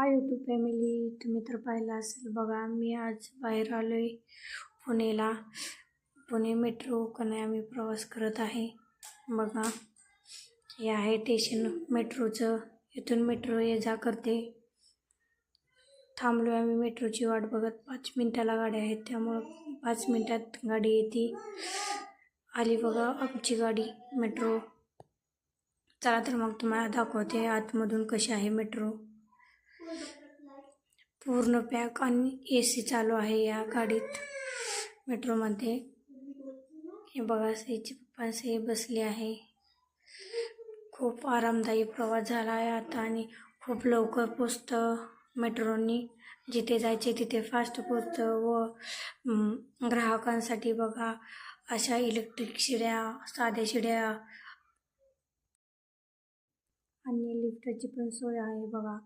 Hi YouTube family, तुम्ही तर पाहिलं असेल बघा. मी आज बाहेर आलो आहे पुणेला. पुणे मेट्रो कने आम्ही प्रवास करत आहे बघा. हे आहे स्टेशन मेट्रोचं. इथून मेट्रो ये जा करते. थांबलो आम्ही मेट्रोची वाट बघत. 5 मिनिटाला गाड्या आहेत, त्यामुळं 5 मिनिटात गाडी येते. आली बघा आमची गाडी मेट्रो. चला तर मग तुम्हाला दाखवते आतमधून कशी आहे मेट्रो. पूर्ण पॅक आणि AC चालू आहे या गाडीत मेट्रोमध्ये. हे बघा सईचे पप्पा सई बसले आहे. खूप आरामदायी प्रवास झाला आहे आता आणि खूप लवकर पोचतं मेट्रोनी. जिथे जायचे तिथे फास्ट पोचतं. व ग्राहकांसाठी बघा अशा इलेक्ट्रिक शिड्या, साध्या शिड्या आणि लिफ्टची पण सोय आहे बघा.